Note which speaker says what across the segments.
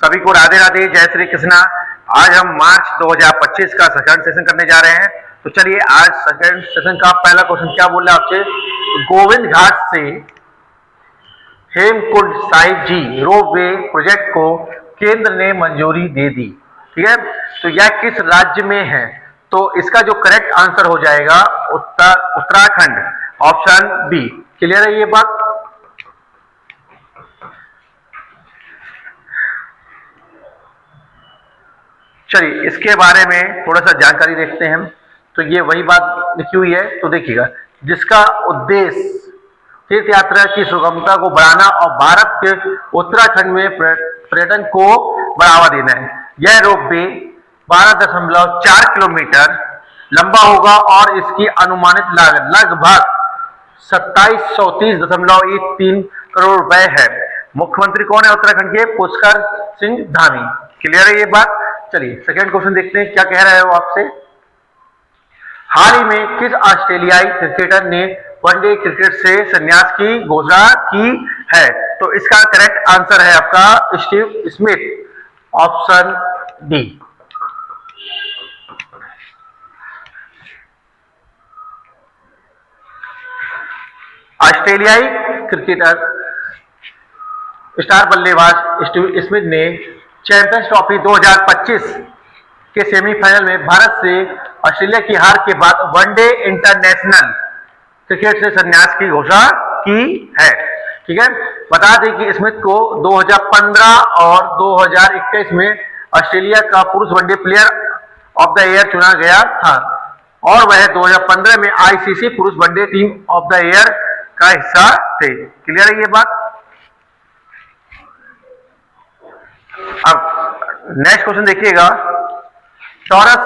Speaker 1: सभी को राधे राधे, जय श्री कृष्णा। आज हम मार्च 2025 का सेकंड सेशन करने जा रहे हैं। तो चलिए, आज सेकंड सेशन का पहला क्वेश्चन क्या बोल रहा है आपसे। गोविंद घाट से हेमकुंड साहिब जी रोपवे प्रोजेक्ट को केंद्र ने मंजूरी दे दी। ठीक है, तो यह किस राज्य में है? तो इसका जो करेक्ट आंसर हो जाएगा उत्तराखंड, ऑप्शन बी। क्लियर है ये बात? चलिए, इसके बारे में थोड़ा सा जानकारी देखते हैं। तो ये वही बात लिखी हुई है, तो देखिएगा, जिसका उद्देश्य तीर्थ यात्रा की सुगमता को बढ़ाना और भारत के उत्तराखंड में पर्यटन को बढ़ावा देना है। यह रोपवे 12.4 किलोमीटर लंबा होगा और इसकी अनुमानित लागत लगभग 2730.13 करोड़ रुपए है। मुख्यमंत्री कौन है उत्तराखंड के? पुष्कर सिंह धामी। क्लियर है ये बात? चलिए, सेकंड क्वेश्चन देखते हैं क्या कह रहा है वो आपसे। हाल ही में किस ऑस्ट्रेलियाई क्रिकेटर ने वनडे क्रिकेट से संन्यास की घोषणा की है? तो इसका करेक्ट आंसर है आपका स्टीव स्मिथ, ऑप्शन डी। ऑस्ट्रेलियाई क्रिकेटर स्टार बल्लेबाज स्टीव स्मिथ ने चैंपियंस ट्रॉफी 2025 के सेमीफाइनल में भारत से ऑस्ट्रेलिया की हार के बाद वनडे इंटरनेशनल क्रिकेट से संन्यास की घोषणा की है। ठीक है, बता दें कि स्मिथ को 2015 और 2021 में ऑस्ट्रेलिया का पुरुष one day player of the year चुना गया था और वह 2015 में आईसीसी पुरुष one day team of the year का हिस्सा थे। क्लियर है ये बात? अब नेक्स्ट क्वेश्चन देखिएगा। Taurus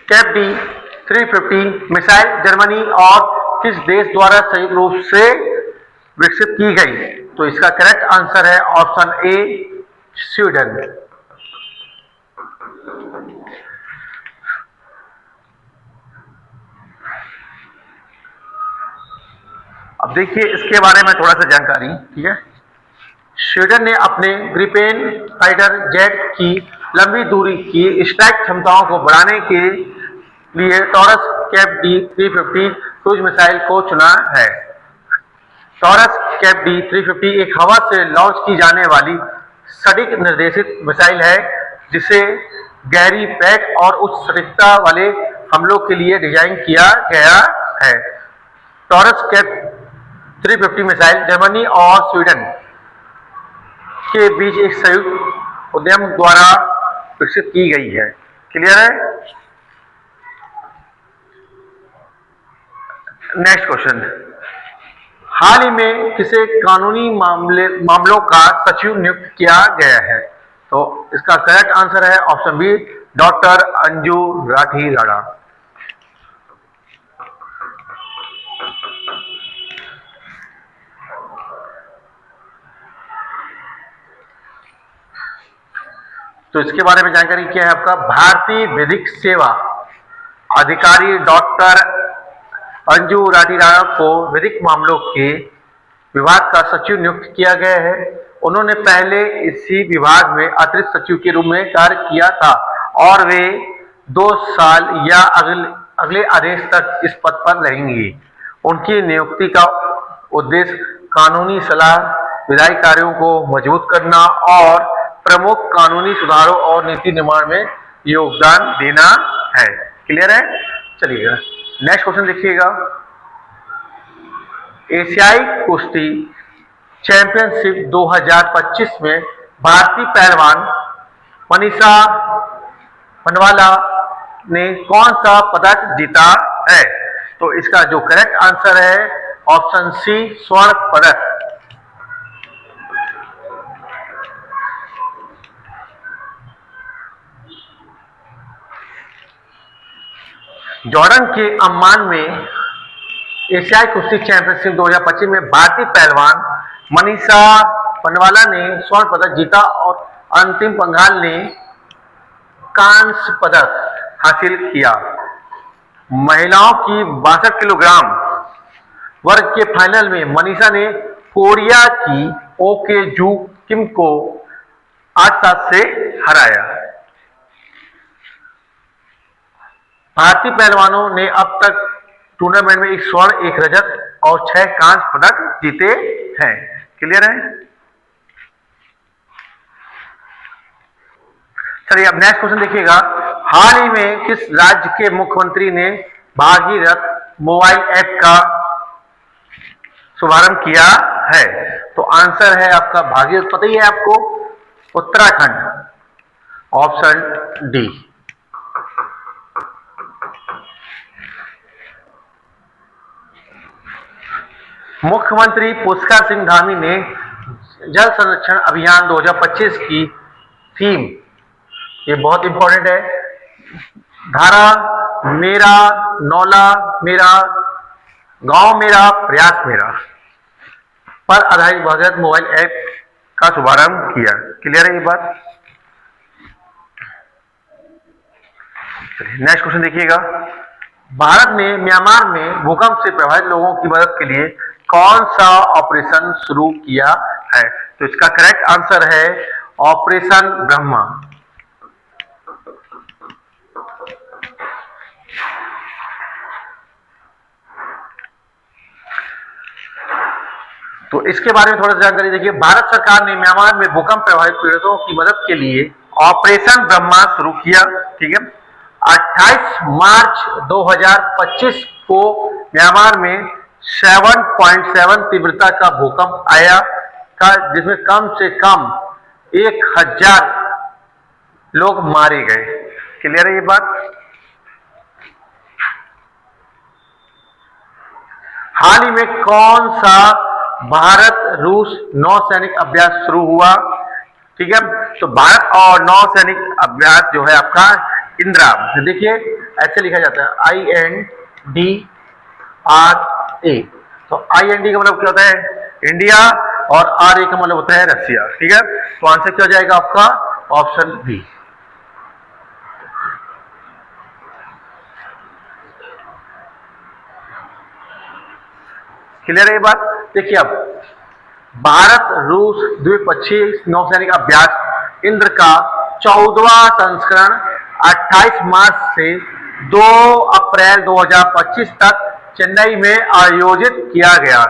Speaker 1: cap D 350 missile Germany और किस देश द्वारा संयुक्त रूप से विकसित की गई? तो इसका करेक्ट आंसर है ऑप्शन ए, स्वीडन। अब देखिए, इसके बारे में थोड़ा सा जानकारी। ठीक है, स्वीडन ने अपने ग्रिपेन फाइटर जेट की लंबी दूरी की स्ट्राइक क्षमताओं को बढ़ाने के लिए taurus cap D 350 cruise missile को चुना है। टॉरस कैप डी 350 एक हवा से लॉन्च की जाने वाली सटीक निर्देशित मिसाइल है जिसे गहरी पैक और उच्च सटीकता वाले हमलों के लिए डिजाइन किया गया है। टॉरस कैप 350 मिसाइल जर्मनी और स्वीडन के बीच एक संयुक्त उद्यम द्वारा विकसित की गई है। क्लियर है? Next question. हाल ही में किसे कानूनी मामलों का सचिव नियुक्त किया गया है? तो इसका करेक्ट आंसर है option B, doctor Anju Rathi Rana. तो इसके बारे में जानकारी क्या है आपका। भारतीय विधिक सेवा अधिकारी डॉक्टर अंजू राठी राणा को विधिक मामलों के विभाग का सचिव नियुक्त किया गया है। उन्होंने पहले इसी विभाग में अतिरिक्त सचिव के रूप में कार्य किया था और वे 2 साल या अगले आदेश तक इस पद पर रहेंगी। उनकी नियुक्ति का उद्देश्य कानूनी सलाह, विधायी कार्यों को मजबूत करना और प्रमुख कानूनी सुधारों और नीति निर्माण में योगदान देना है। क्लियर है? चलिएगा, नेक्स्ट क्वेश्चन देखिएगा। एशियाई कुश्ती चैंपियनशिप 2025 में भारतीय पहलवान मनीषा पनवाला ने कौन सा पदक जीता है? तो इसका जो करेक्ट आंसर है ऑप्शन सी, स्वर्ण पदक। जॉर्डन के अम्मान में एशियाई कुश्ती चैंपियनशिप 2025 में भारतीय पहलवान मनीषा पनवाला ने स्वर्ण पदक जीता और अंतिम पंघाल ने कांस्य पदक हासिल किया। महिलाओं की 62 किलोग्राम वर्ग के फाइनल में मनीषा ने कोरिया की ओके जू सिक्किम को 8-7 से हराया। भारतीय पहलवानों ने अब तक टूर्नामेंट में 1 स्वर्ण, 1 रजत और 6 कांस्य पदक जीते हैं। क्लियर है? चलिए अब नेक्स्ट क्वेश्चन देखिएगा। हाल ही में किस राज्य के मुख्यमंत्री ने भागीरथ मोबाइल ऐप का शुभारंभ किया है? तो आंसर है आपका भागीरथ, पता ही है आपको, उत्तराखंड, ऑप्शन डी। मुख्यमंत्री पुष्कर सिंह धामी ने जल संरक्षण अभियान 2025 की थीम, ये बहुत इंपॉर्टेंट है, धारा मेरा नौला मेरा गांव मेरा प्रयास मेरा पर आधारित भागीरथ मोबाइल ऐप का शुभारंभ किया। क्लियर है ये बात? नेक्स्ट क्वेश्चन देखिएगा। भारत ने म्यांमार में भूकंप से प्रभावित लोगों की मदद के लिए कौन सा ऑपरेशन शुरू किया है? तो इसका करेक्ट आंसर है ऑपरेशन ब्रह्मा। तो इसके बारे में थोड़ा सा जानकारी देखिए। भारत सरकार ने म्यांमार में भूकंप प्रभावित पीड़ितों की मदद के लिए ऑपरेशन ब्रह्मा शुरू किया। ठीक है, 28 मार्च 2025 को म्यांमार में 7.7 तीव्रता का भूकंप आया था, जिसमें कम से कम 1000 लोग मारे गए। क्लियर है ये बात? हाल ही में कौन सा भारत रूस नौसैनिक अभ्यास शुरू हुआ? ठीक है, तो भारत और नौसैनिक अभ्यास जो है आपका इंदिरा, देखिए ऐसे लिखा जाता है INDRA। तो IND का मतलब क्या होता है? इंडिया, और RA का मतलब होता है रसिया। ठीक है, तो आंसर क्या हो जाएगा आपका? Option B. क्लियर है ये बात? देखिए अब भारत रूस द्विपक्षीय नौसैनिक अभ्यास इंद्र का 14वां संस्करण 28 मार्च से 2 अप्रैल 2025 तक चेन्नई में आयोजित किया गया,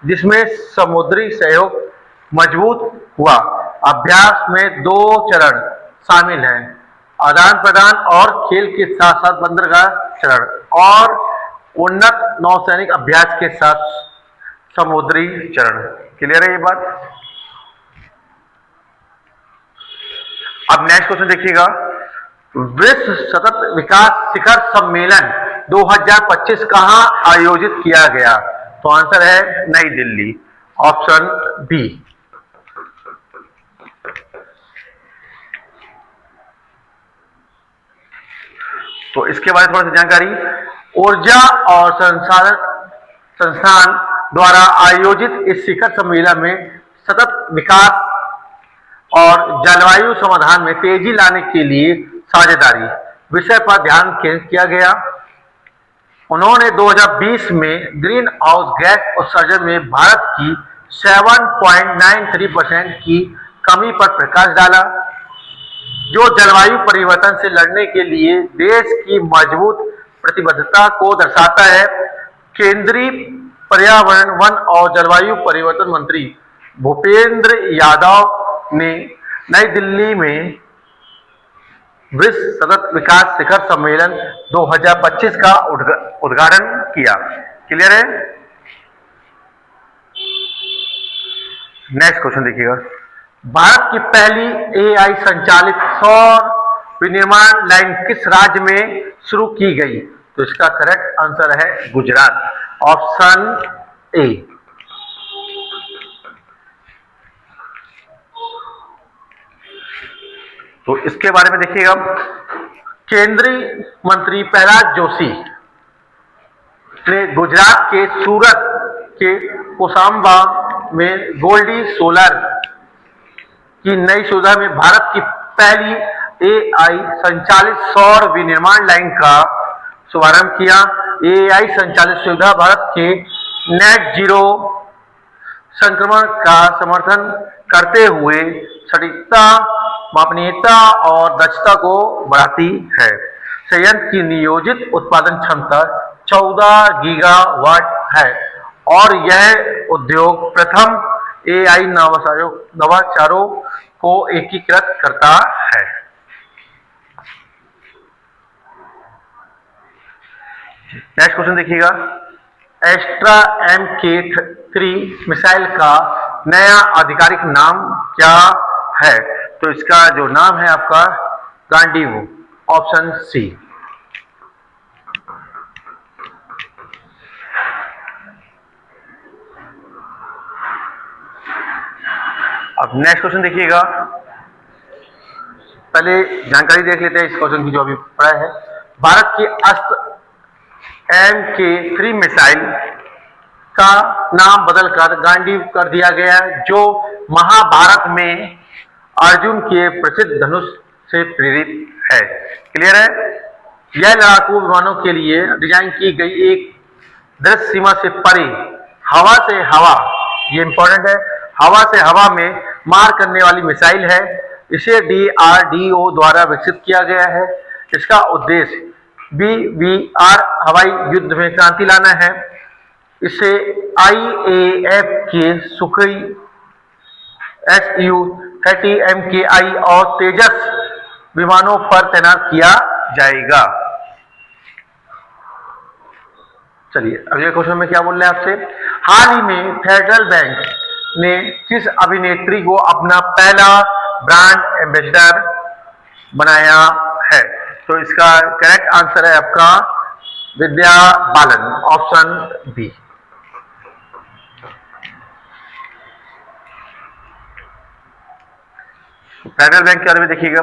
Speaker 1: जिसमें समुद्री सहयोग मजबूत हुआ। अभ्यास में 2 चरण शामिल हैं, आदान प्रदान और खेल के साथ साथ बंदरगाह चरण, और उन्नत नौसैनिक अभ्यास के साथ समुद्री चरण। क्लियर है ये बात? अब नेक्स्ट क्वेश्चन देखिएगा। विश्व सतत विकास शिखर सम्मेलन 2025 कहां आयोजित किया गया? तो आंसर है नई दिल्ली, ऑप्शन बी। तो इसके बारे में थोड़ी सी जानकारी। ऊर्जा और संस्थान द्वारा आयोजित इस शिखर सम्मेलन में सतत विकास और जलवायु समाधान में तेजी लाने के लिए साझेदारी विषय पर ध्यान केंद्रित किया गया। उन्होंने 2020 में ग्रीन हाउस गैस उत्सर्जन में भारत की 7.93% की कमी पर प्रकाश डाला, जो जलवायु परिवर्तन से लड़ने के लिए देश की मजबूत प्रतिबद्धता को दर्शाता है। केंद्रीय पर्यावरण, वन और जलवायु परिवर्तन मंत्री भूपेंद्र यादव ने नई दिल्ली में विश्व सतत विकास शिखर सम्मेलन 2025 का उद्घाटन किया। क्लियर है? नेक्स्ट क्वेश्चन देखिएगा। भारत की पहली AI संचालित सौर विनिर्माण लाइन किस राज्य में शुरू की गई? तो इसका करेक्ट आंसर है गुजरात, ऑप्शन ए। तो इसके बारे में देखिएगा। केंद्रीय मंत्री प्रहलाद जोशी ने गुजरात के सूरत के कोसांबा में गोल्डी सोलर की नई सुविधा में भारत की पहली AI संचालित सौर विनिर्माण लाइन का शुभारंभ किया। AI संचालित सुविधा भारत के नेट जीरो संक्रमण का समर्थन करते हुए सटीकता, मापनीयता और दक्षता को बढ़ाती है। संयंत्र की नियोजित उत्पादन क्षमता 14 गीगावाट है और यह उद्योग प्रथम एआई नवाचारों को एकीकृत करता है। नेक्स्ट क्वेश्चन देखिएगा, एस्ट्रा MK3 मिसाइल का नया आधिकारिक नाम क्या है? तो इसका जो नाम है आपका गांडीव, ऑप्शन सी। अब नेक्स्ट क्वेश्चन देखिएगा, पहले जानकारी देख लेते हैं इस क्वेश्चन की जो अभी पढ़ा है। भारत की अस्त्र MK3 मिसाइल का नाम बदलकर गांडीव कर दिया गया, जो महाभारत में अर्जुन के प्रसिद्ध धनुष से प्रेरित है। क्लियर है? यह लड़ाकू विमानों के लिए डिजाइन की गई एक दृश्य सीमा से परे हवा से हवा, ये इंपॉर्टेंट है, हवा से हवा में मार करने वाली मिसाइल है। इसे DRDO द्वारा विकसित किया गया है। इसका उद्देश्य BVR हवाई युद्ध में क्रांति लाना है। इसे IAF के सुखोई Su-30 MKI और तेजस विमानों पर तैनात किया जाएगा। चलिए अगले क्वेश्चन में क्या बोल रहे हैं आपसे। हाल ही में फेडरल बैंक ने किस अभिनेत्री को अपना पहला ब्रांड एम्बेसडर बनाया है? तो इसका करेक्ट आंसर है आपका Vidya Balan, option B. Federal bank के बारे में देखिएगा,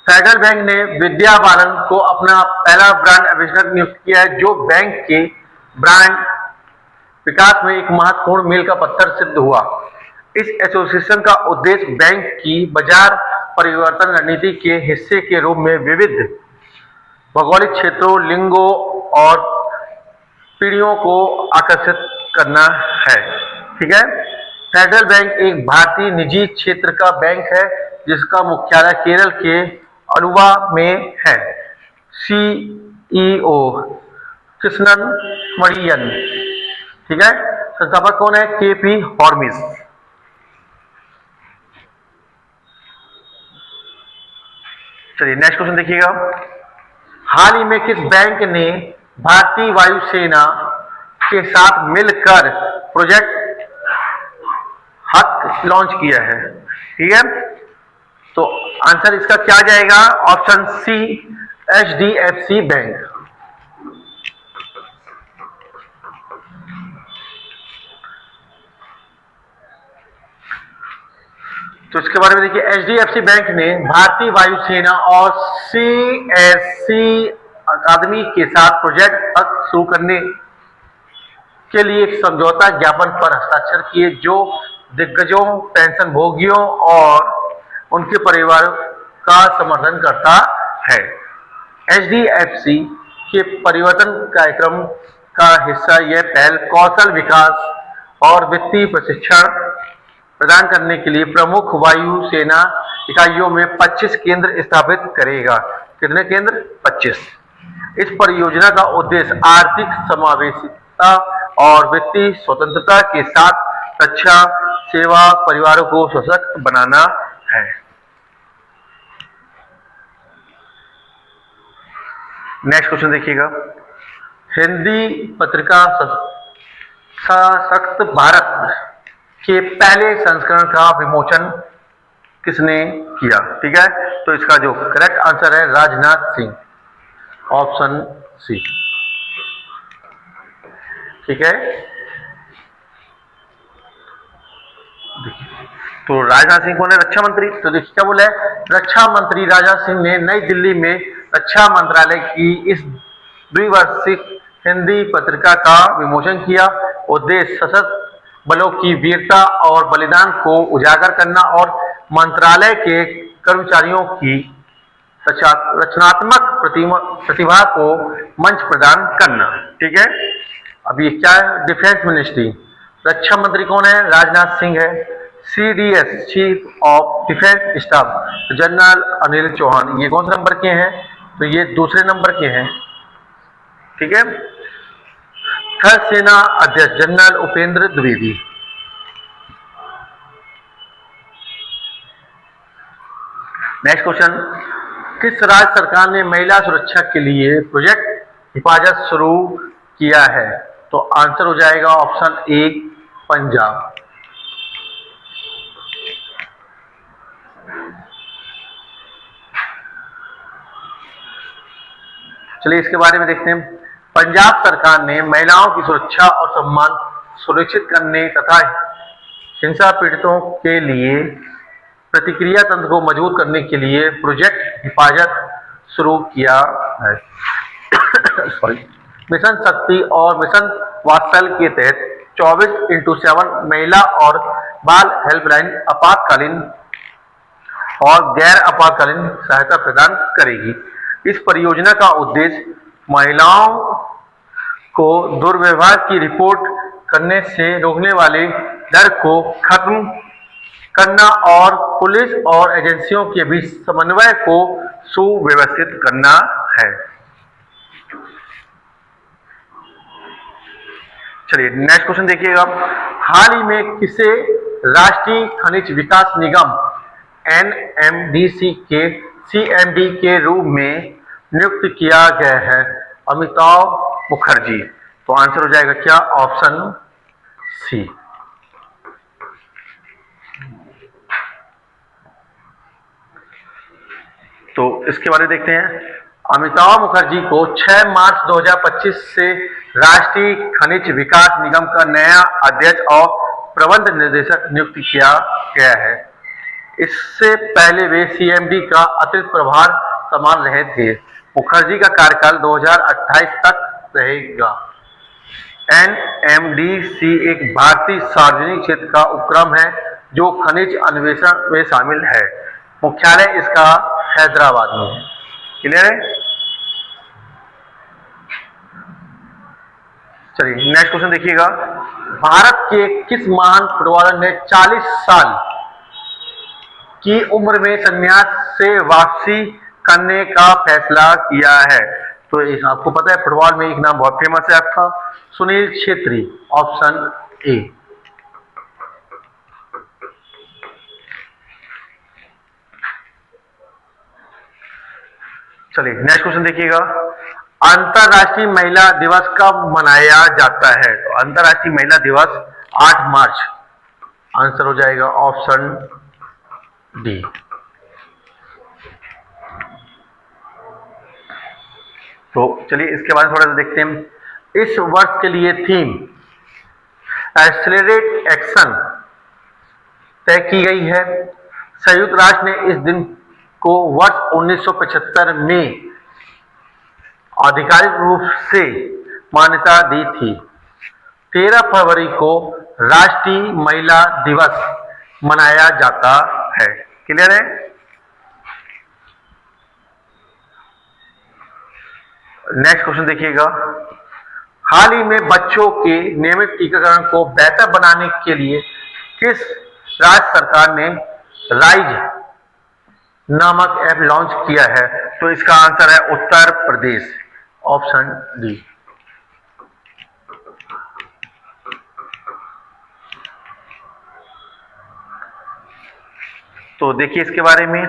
Speaker 1: फेडरल बैंक ने विद्या बालन को अपना पहला ब्रांड एम्बेसडर नियुक्त किया है, जो बैंक के ब्रांड विकास में एक महत्वपूर्ण मील का पत्थर सिद्ध हुआ। इस एसोसिएशन का उद्देश्य बैंक की बाजार परिवर्तन रणनीति के हिस्से के रूप में विविध भौगोलिक क्षेत्रों, लिंगों और पीढ़ियों को आकर्षित करना है। ठीक है, फेडरल बैंक एक भारतीय निजी क्षेत्र का बैंक है जिसका मुख्यालय केरल के अलुवा में है। CEO कृष्णन मणियन। ठीक है, संस्थापक कौन है? KP हॉर्मिस। चलिए नेक्स्ट क्वेश्चन देखिएगा, हाल ही में किस बैंक ने भारतीय वायुसेना के साथ मिलकर प्रोजेक्ट हक लॉन्च किया है? ठीक है, तो आंसर इसका क्या जाएगा? Option C, HDFC bank. तो इसके बारे में देखिए, HDFC बैंक ने भारतीय वायुसेना और CSC अकादमी के साथ प्रोजेक्ट हक शुरू करने के लिए एक समझौता ज्ञापन पर हस्ताक्षर किए, जो दिग्गजों, पेंशन भोगियों और उनके परिवार का समर्थन करता है। HDFC के परिवर्तन कार्यक्रम का हिस्सा यह पहल कौशल विकास और वित्तीय प्रशिक्षण प्रदान करने के लिए प्रमुख वायुसेना इकाइयों में 25 केंद्र स्थापित करेगा। कितने केंद्र? 25। इस परियोजना का उद्देश्य आर्थिक समावेशिता और वित्तीय स्वतंत्रता के साथ रक्षा सेवा परिवारों को सशक्त बनाना है। नेक्स्ट क्वेश्चन देखिएगा, हिंदी पत्रिका सशक्त भारत के पहले संस्करण का विमोचन किसने किया? ठीक है, तो इसका जो करेक्ट आंसर है राजनाथ सिंह, ऑप्शन सी। ठीक है, तो राजनाथ सिंह कौन है? रक्षा मंत्री। तो देखिए क्या बोला है, रक्षा मंत्री राजनाथ सिंह ने नई दिल्ली में रक्षा मंत्रालय की इस द्विवार्षिक हिंदी पत्रिका का विमोचन किया। उद्देश्य सशस्त्र बलों की वीरता और बलिदान को उजागर करना और मंत्रालय के कर्मचारियों की रचनात्मक प्रतिभा को मंच प्रदान करना। ठीक है, अब ये क्या है? Defence ministry. रक्षा मंत्री कौन है? राजनाथ सिंह है। CDS chief of defence staff general Anil Chauhan, ये कौन से नंबर के हैं? तो ये दूसरे नंबर के हैं। ठीक है। थल सेना अध्यक्ष general Upendra Dwivedi. Next question, किस राज्य सरकार ने महिला सुरक्षा के लिए प्रोजेक्ट हिफाजत शुरू किया है? तो आंसर हो जाएगा ऑप्शन ए, पंजाब। चलिए इसके बारे में देखते हैं। पंजाब सरकार ने महिलाओं की सुरक्षा और सम्मान सुनिश्चित करने तथा हिंसा पीड़ितों के लिए प्रतिक्रिया तंत्र को मजबूत करने के लिए प्रोजेक्ट हिफाजत शुरू किया है। सॉरी, मिशन शक्ति और मिशन वात्सल के तहत 24x7 महिला और बाल हेल्पलाइन आपातकालीन और गैर आपातकालीन सहायता प्रदान करेगी। इस परियोजना का उद्देश्य महिलाओं को दुर्व्यवहार की रिपोर्ट करने से रोकने वाले डर को खत्म करना और पुलिस और एजेंसियों के बीच समन्वय को सुव्यवस्थित करना है। चलिए नेक्स्ट क्वेश्चन देखिएगा। हाल ही में किसे राष्ट्रीय खनिज विकास निगम NMDC के CMD के रूप में नियुक्त किया गया है? अमिताभ मुखर्जी। तो आंसर हो जाएगा क्या? Option C. तो इसके बारे में देखते हैं। अमिताभ मुखर्जी को 6 मार्च 2025 से राष्ट्रीय खनिज विकास निगम का नया अध्यक्ष और प्रबंध निदेशक नियुक्त किया गया है। इससे पहले वे CMD का अतिरिक्त प्रभार संभाल रहे थे। मुखर्जी का कार्यकाल 2028 तक रहेगा। NMDC एक भारतीय सार्वजनिक क्षेत्र का उपक्रम है जो खनिज अन्वेषण में शामिल है। मुख्यालय इसका हैदराबाद में है। क्लियर है? चलिए नेक्स्ट क्वेश्चन देखिएगा। भारत के किस महान फुटबॉलर ने 40 साल की उम्र में संन्यास से वापसी करने का फैसला किया है? तो आपको पता है फुटबॉल में एक नाम बहुत फेमस है आपका, सुनील छेत्री। Option A. चलिए नेक्स्ट क्वेश्चन देखिएगा। अंतरराष्ट्रीय महिला दिवस कब मनाया जाता है? तो अंतरराष्ट्रीय महिला दिवस 8 मार्च। आंसर हो जाएगा ऑप्शन डी। तो चलिए इसके बाद थोड़ा सा देखते हैं। इस वर्ष के लिए थीम एक्सेलरेट एक्शन तय की गई है। संयुक्त राष्ट्र ने इस दिन को वर्ष 1975 में आधिकारिक रूप से मान्यता दी थी। 13 फरवरी को राष्ट्रीय महिला दिवस मनाया जाता है। क्लियर है? नेक्स्ट क्वेश्चन देखिएगा। हाल ही में बच्चों के नियमित टीकाकरण को बेहतर बनाने के लिए किस राज्य सरकार ने राइज नामक ऐप लॉन्च किया है? तो इसका आंसर है उत्तर प्रदेश। Option D. तो देखिए इसके बारे में।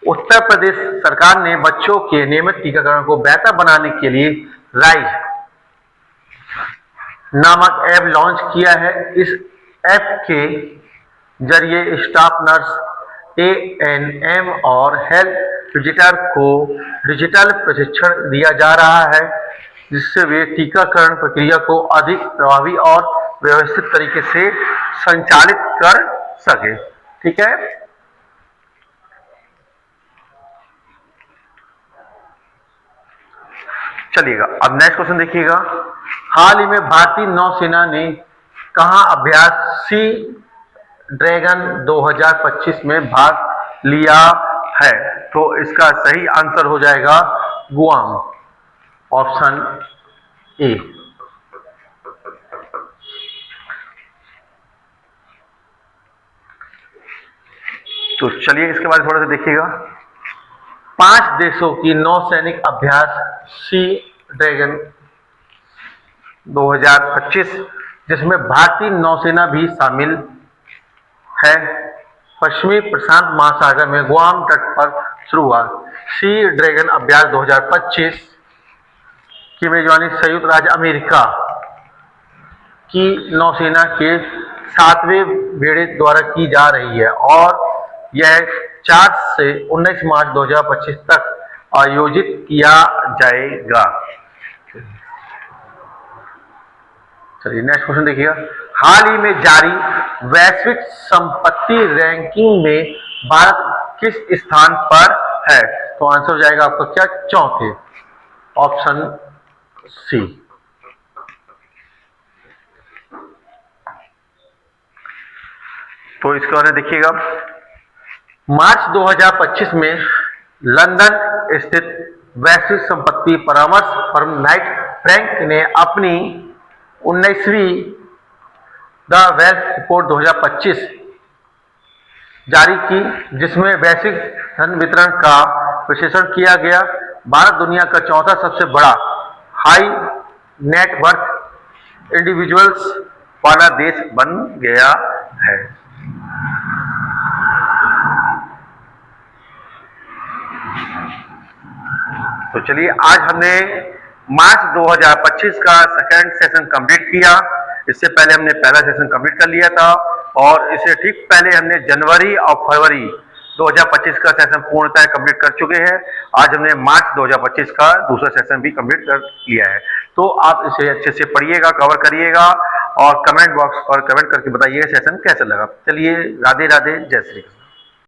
Speaker 1: उत्तर प्रदेश सरकार ने बच्चों के नियमित टीकाकरण को बेहतर बनाने के लिए राइज नामक ऐप लॉन्च किया है। इस ऐप के जरिए स्टाफ नर्स, ANM और हेल्थ विजिटर को डिजिटल प्रशिक्षण दिया जा रहा है जिससे वे टीकाकरण प्रक्रिया को अधिक प्रभावी और व्यवस्थित तरीके से संचालित कर सके। ठीक है? चलिएगा अब नेक्स्ट क्वेश्चन देखिएगा। हाल ही में भारतीय नौसेना ने कहां अभ्यास सी ड्रैगन 2025 में भाग लिया है? तो इसका सही आंसर हो जाएगा गुआम। Option A. तो चलिए इसके बारे में थोड़ा सा देखिएगा। 5 देशों की नौसैनिक अभ्यास सी ड्रैगन 2025, जिसमें भारतीय नौसेना भी शामिल है, पश्चिमी प्रशांत महासागर में गुआम तट पर शुरू हुआ। सी ड्रैगन अभ्यास 2025 की मेजबानी संयुक्त राज्य अमेरिका की नौसेना के 7वें बेड़े द्वारा की जा रही है और यह 4 से 19 मार्च 2025 तक आयोजित किया जाएगा। चलिए नेक्स्ट क्वेश्चन देखिएगा। हाल ही में जारी वैश्विक संपत्ति रैंकिंग में भारत किस स्थान पर है? तो आंसर हो जाएगा आपका क्या, चौथे, ऑप्शन सी। तो इसके बारे में देखिएगा। मार्च 2025 में लंदन स्थित वैश्विक संपत्ति परामर्श फर्म नाइट फ्रैंक ने अपनी 19वीं द वेल्थ रिपोर्ट 2025 जारी की, जिसमें वैश्विक धन वितरण का विश्लेषण किया गया। भारत दुनिया का चौथा सबसे बड़ा हाई नेटवर्थ इंडिविजुअल्स वाला देश बन गया है। तो चलिए आज हमने मार्च 2025 का सेकेंड सेशन कंप्लीट किया। इससे पहले हमने पहला सेशन कंप्लीट कर लिया था और इससे ठीक पहले हमने जनवरी और फरवरी 2025 का सेशन पूर्णतः कंप्लीट कर चुके हैं। आज हमने मार्च 2025 का दूसरा सेशन भी कंप्लीट कर लिया है। तो आप इसे अच्छे से पढ़िएगा, कवर करिएगा और कमेंट बॉक्स पर कमेंट करके बताइएगा सेशन कैसा लगा। चलिए राधे राधे, जय श्री कृष्ण।